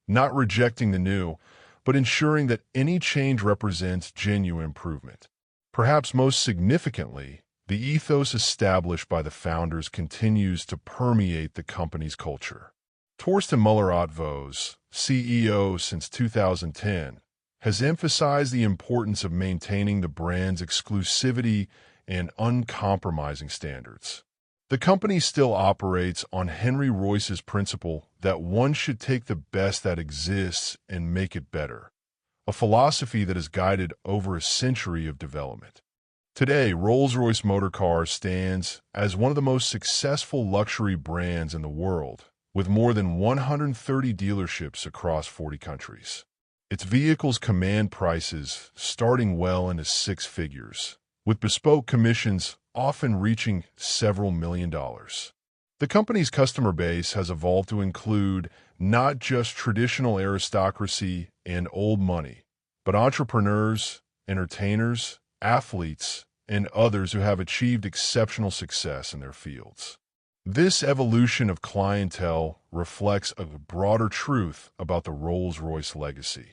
not rejecting the new, but ensuring that any change represents genuine improvement. Perhaps most significantly, the ethos established by the founders continues to permeate the company's culture. Torsten Müller-Otvos, CEO since 2010, has emphasized the importance of maintaining the brand's exclusivity and uncompromising standards. The company still operates on Henry Royce's principle that one should take the best that exists and make it better, a philosophy that has guided over a century of development. Today, Rolls-Royce Motor Cars stands as one of the most successful luxury brands in the world, with more than 130 dealerships across 40 countries. Its vehicles command prices starting well into six figures, with bespoke commissions often reaching several $million. The company's customer base has evolved to include not just traditional aristocracy and old money, but entrepreneurs, entertainers, athletes, and others who have achieved exceptional success in their fields. This evolution of clientele reflects a broader truth about the Rolls-Royce legacy.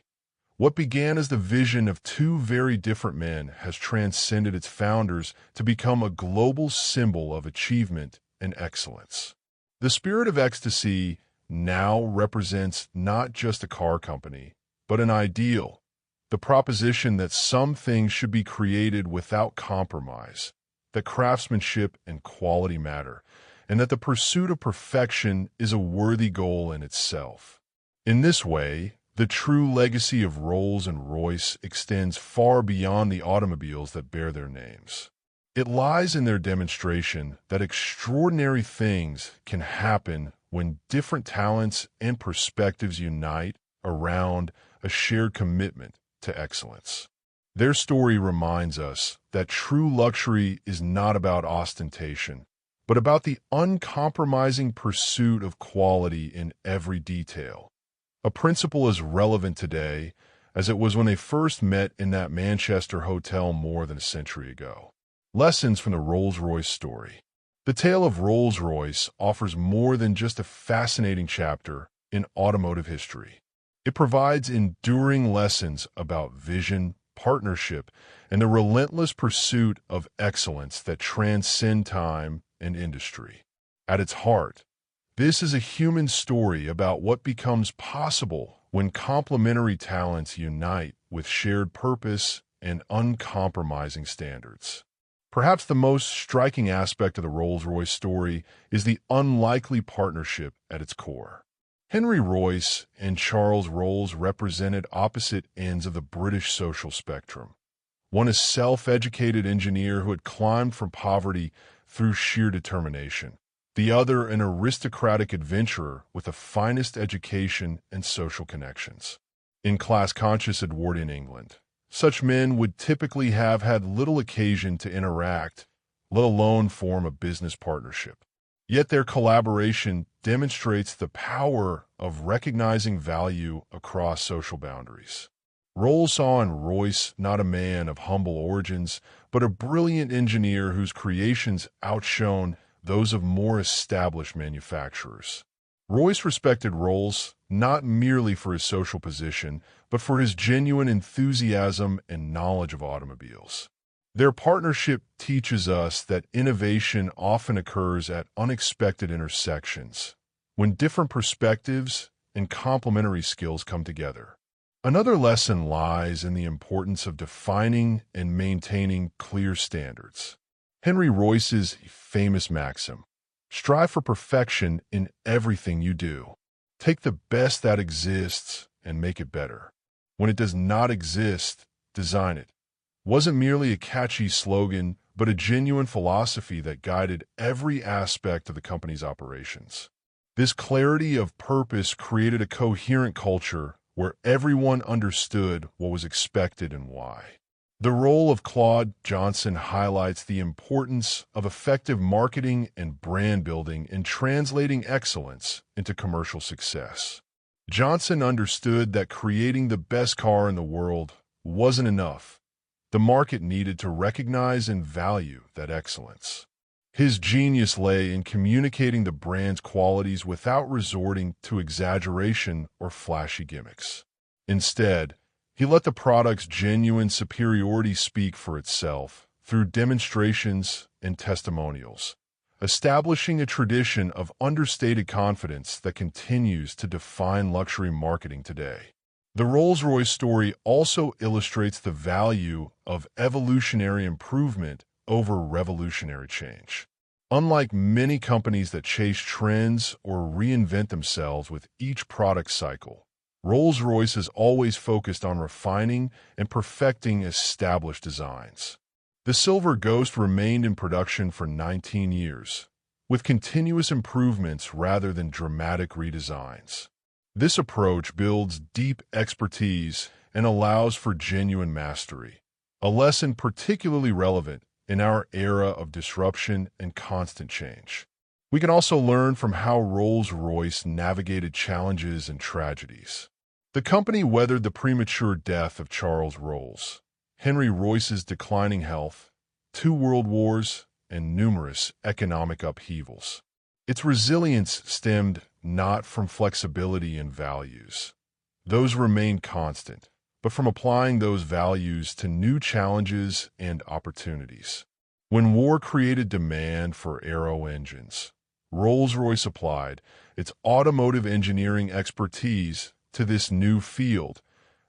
What began as the vision of two very different men has transcended its founders to become a global symbol of achievement and excellence. The Spirit of Ecstasy now represents not just a car company, but an ideal, the proposition that some things should be created without compromise, that craftsmanship and quality matter, and that the pursuit of perfection is a worthy goal in itself. In this way, the true legacy of Rolls and Royce extends far beyond the automobiles that bear their names. It lies in their demonstration that extraordinary things can happen when different talents and perspectives unite around a shared commitment to excellence. Their story reminds us that true luxury is not about ostentation, but about the uncompromising pursuit of quality in every detail. A principle as relevant today as it was when they first met in that Manchester hotel more than a century ago. Lessons from the Rolls-Royce story. The tale of Rolls-Royce offers more than just a fascinating chapter in automotive history. It provides enduring lessons about vision, partnership, and the relentless pursuit of excellence that transcend time and industry. At its heart, this is a human story about what becomes possible when complementary talents unite with shared purpose and uncompromising standards. Perhaps the most striking aspect of the Rolls-Royce story is the unlikely partnership at its core. Henry Royce and Charles Rolls represented opposite ends of the British social spectrum. One a self-educated engineer who had climbed from poverty through sheer determination. The other an aristocratic adventurer with the finest education and social connections. In class-conscious Edwardian England, such men would typically have had little occasion to interact, let alone form a business partnership. Yet their collaboration demonstrates the power of recognizing value across social boundaries. Rolls saw in Royce not a man of humble origins, but a brilliant engineer whose creations outshone those of more established manufacturers. Royce respected Rolls not merely for his social position, but for his genuine enthusiasm and knowledge of automobiles. Their partnership teaches us that innovation often occurs at unexpected intersections, when different perspectives and complementary skills come together. Another lesson lies in the importance of defining and maintaining clear standards. Henry Royce's famous maxim, "Strive for perfection in everything you do. Take the best that exists and make it better. When it does not exist, design it. wasn't merely a catchy slogan, but a genuine philosophy that guided every aspect of the company's operations. This clarity of purpose created a coherent culture where everyone understood what was expected and why. The role of Claude Johnson highlights the importance of effective marketing and brand building in translating excellence into commercial success. Johnson understood that creating the best car in the world wasn't enough. The market needed to recognize and value that excellence. His genius lay in communicating the brand's qualities without resorting to exaggeration or flashy gimmicks. Instead, he let the product's genuine superiority speak for itself through demonstrations and testimonials, establishing a tradition of understated confidence that continues to define luxury marketing today. The Rolls-Royce story also illustrates the value of evolutionary improvement over revolutionary change. Unlike many companies that chase trends or reinvent themselves with each product cycle, Rolls-Royce is always focused on refining and perfecting established designs. The Silver Ghost remained in production for 19 years, with continuous improvements rather than dramatic redesigns. This approach builds deep expertise and allows for genuine mastery, a lesson particularly relevant in our era of disruption and constant change. We can also learn from how Rolls-Royce navigated challenges and tragedies. The company weathered the premature death of Charles Rolls, Henry Royce's declining health, 2 world wars, and numerous economic upheavals. Its resilience stemmed not from flexibility and values. Those remained constant, but from applying those values to new challenges and opportunities. When war created demand for aero engines, Rolls-Royce applied its automotive engineering expertise to this new field,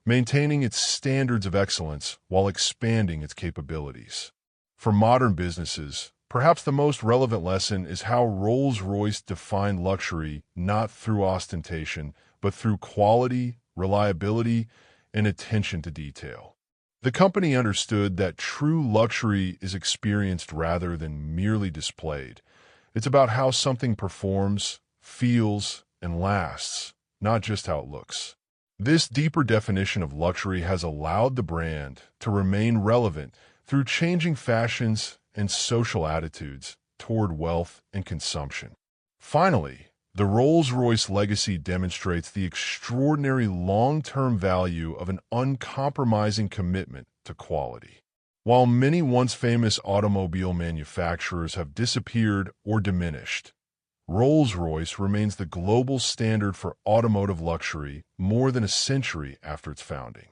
maintaining its standards of excellence while expanding its capabilities. For modern businesses, perhaps the most relevant lesson is how Rolls-Royce defined luxury not through ostentation, but through quality, reliability, and attention to detail. The company understood that true luxury is experienced rather than merely displayed. It's about how something performs, feels, and lasts, not just how it looks. This deeper definition of luxury has allowed the brand to remain relevant through changing fashions and social attitudes toward wealth and consumption. Finally, the Rolls-Royce legacy demonstrates the extraordinary long-term value of an uncompromising commitment to quality. While many once famous automobile manufacturers have disappeared or diminished, Rolls-Royce remains the global standard for automotive luxury more than a century after its founding.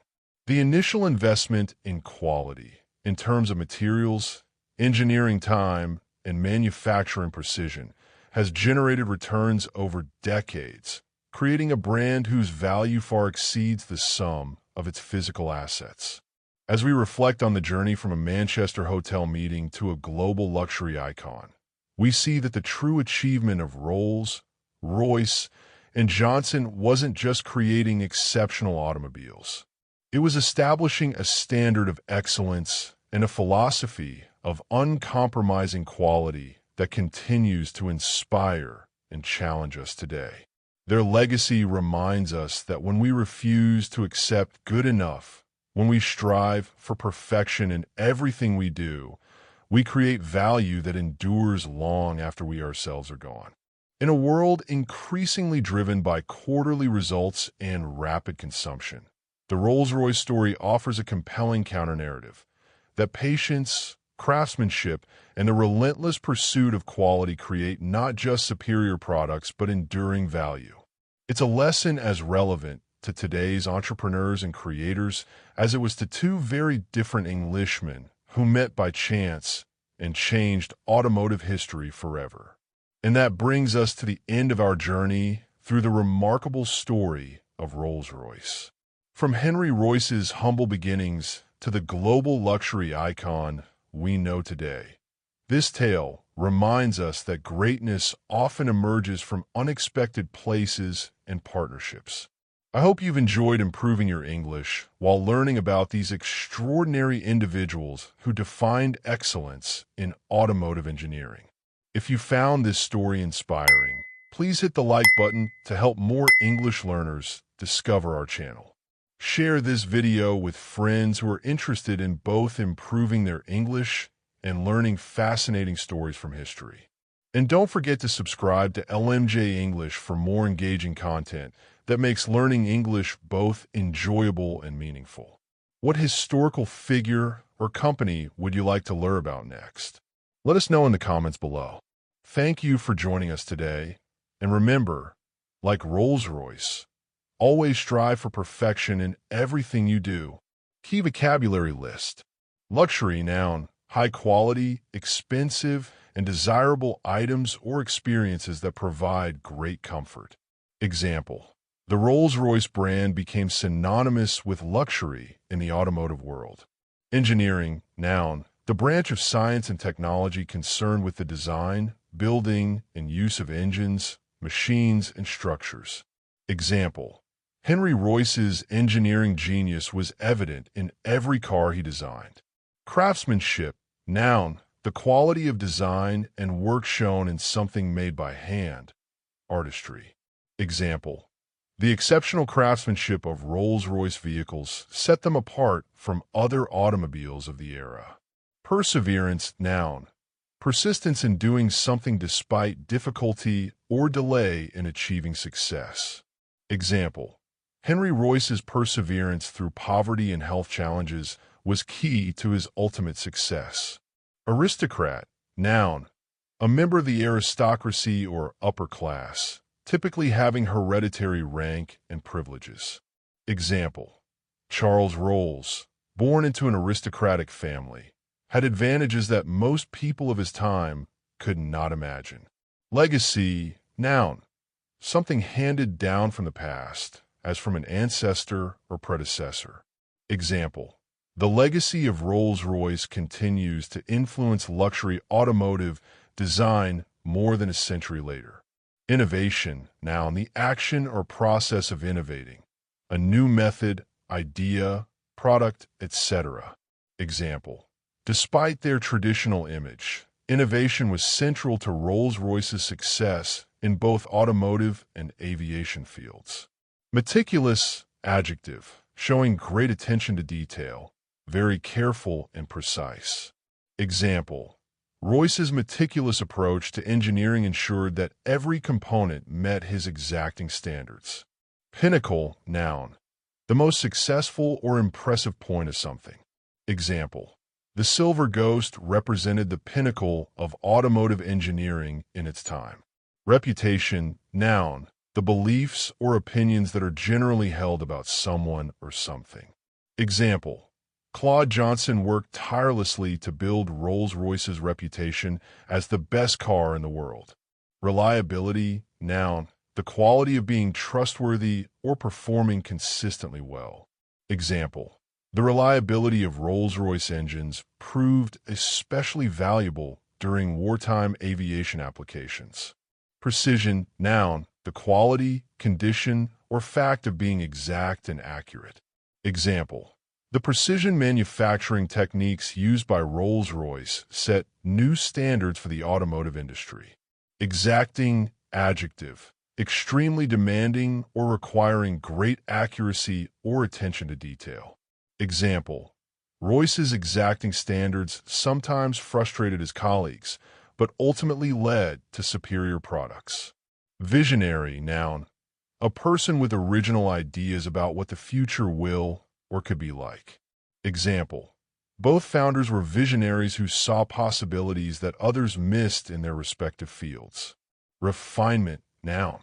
The initial investment in quality, in terms of materials, engineering time, and manufacturing precision, has generated returns over decades, creating a brand whose value far exceeds the sum of its physical assets. As we reflect on the journey from a Manchester hotel meeting to a global luxury icon, we see that the true achievement of Rolls, Royce, and Johnson wasn't just creating exceptional automobiles. It was establishing a standard of excellence and a philosophy of uncompromising quality that continues to inspire and challenge us today. Their legacy reminds us that when we refuse to accept good enough, when we strive for perfection in everything we do, we create value that endures long after we ourselves are gone. In a world increasingly driven by quarterly results and rapid consumption, the Rolls-Royce story offers a compelling counter-narrative that patience, craftsmanship, and the relentless pursuit of quality create not just superior products but enduring value. It's a lesson as relevant to today's entrepreneurs and creators as it was to 2 very different Englishmen who met by chance and changed automotive history forever. And that brings us to the end of our journey through the remarkable story of Rolls-Royce. From Henry Royce's humble beginnings to the global luxury icon we know today, this tale reminds us that greatness often emerges from unexpected places and partnerships. I hope you've enjoyed improving your English while learning about these extraordinary individuals who defined excellence in automotive engineering. If you found this story inspiring, please hit the like button to help more English learners discover our channel. Share this video with friends who are interested in both improving their English and learning fascinating stories from history. And don't forget to subscribe to LMJ English for more engaging content that makes learning English both enjoyable and meaningful. What historical figure or company would you like to learn about next? Let us know in the comments below. Thank you for joining us today. And remember, like Rolls-Royce, always strive for perfection in everything you do. Key vocabulary list. Luxury, noun, high quality, expensive, and desirable items or experiences that provide great comfort. Example. The Rolls-Royce brand became synonymous with luxury in the automotive world. Engineering, noun, the branch of science and technology concerned with the design, building, and use of engines, machines, and structures. Example. Henry Royce's engineering genius was evident in every car he designed. Craftsmanship, noun, the quality of design and work shown in something made by hand. Artistry. Example. The exceptional craftsmanship of Rolls-Royce vehicles set them apart from other automobiles of the era. Perseverance, noun, persistence in doing something despite difficulty or delay in achieving success. Example. Henry Royce's perseverance through poverty and health challenges was key to his ultimate success. Aristocrat, noun, a member of the aristocracy or upper class, typically having hereditary rank and privileges. Example. Charles Rolls, born into an aristocratic family, had advantages that most people of his time could not imagine. Legacy, noun, something handed down from the past, as from an ancestor or predecessor. Example. The legacy of Rolls-Royce continues to influence luxury automotive design more than a century later. Innovation, noun, the action or process of innovating, a new method, idea, product, etc. Example. Despite their traditional image, innovation was central to Rolls-Royce's success in both automotive and aviation fields. Meticulous, adjective, showing great attention to detail, very careful and precise. Example. Royce's meticulous approach to engineering ensured that every component met his exacting standards. Pinnacle, noun, the most successful or impressive point of something. Example. The Silver Ghost represented the pinnacle of automotive engineering in its time. Reputation, noun, the beliefs or opinions that are generally held about someone or something. Example. Claude Johnson worked tirelessly to build Rolls-Royce's reputation as the best car in the world. Reliability, noun, the quality of being trustworthy or performing consistently well. Example. The reliability of Rolls-Royce engines proved especially valuable during wartime aviation applications. Precision, noun, the quality, condition, or fact of being exact and accurate. Example. The precision manufacturing techniques used by Rolls-Royce set new standards for the automotive industry. Exacting, adjective, extremely demanding or requiring great accuracy or attention to detail. Example. Royce's exacting standards sometimes frustrated his colleagues, but ultimately led to superior products. Visionary, noun, a person with original ideas about what the future will or could be like. Example. Both founders were visionaries who saw possibilities that others missed in their respective fields. Refinement, noun,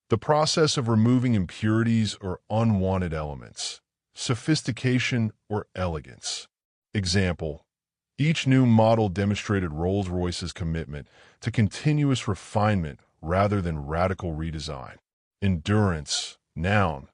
the process of removing impurities or unwanted elements. Sophistication or elegance. Example. Each new model demonstrated Rolls-Royce's commitment to continuous refinement rather than radical redesign. Endurance, noun,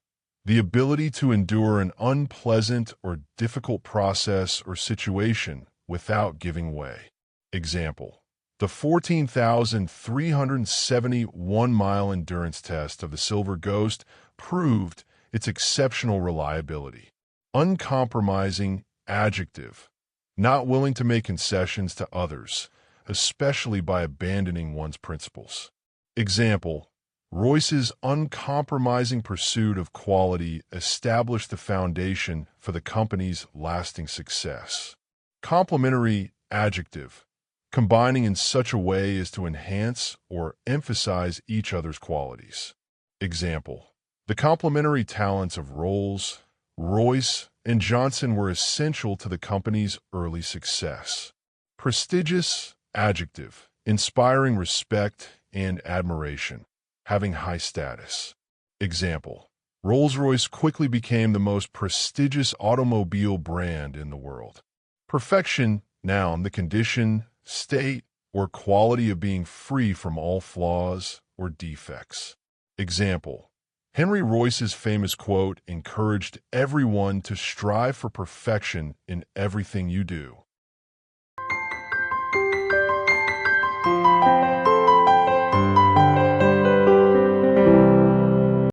the ability to endure an unpleasant or difficult process or situation without giving way. Example. The 14,371-mile endurance test of the Silver Ghost proved its exceptional reliability. Uncompromising adjective, not willing to make concessions to others, especially by abandoning one's principles. Example, Royce's uncompromising pursuit of quality established the foundation for the company's lasting success. Complementary adjective, combining in such a way as to enhance or emphasize each other's qualities. Example, the complementary talents of Rolls, Royce, and Johnson were essential to the company's early success. Prestigious adjective, inspiring respect and admiration, having high status. Example, Rolls-Royce quickly became the most prestigious automobile brand in the world. Perfection, noun, the condition, state, or quality of being free from all flaws or defects. Example, Henry Royce's famous quote encouraged everyone to strive for perfection in everything you do.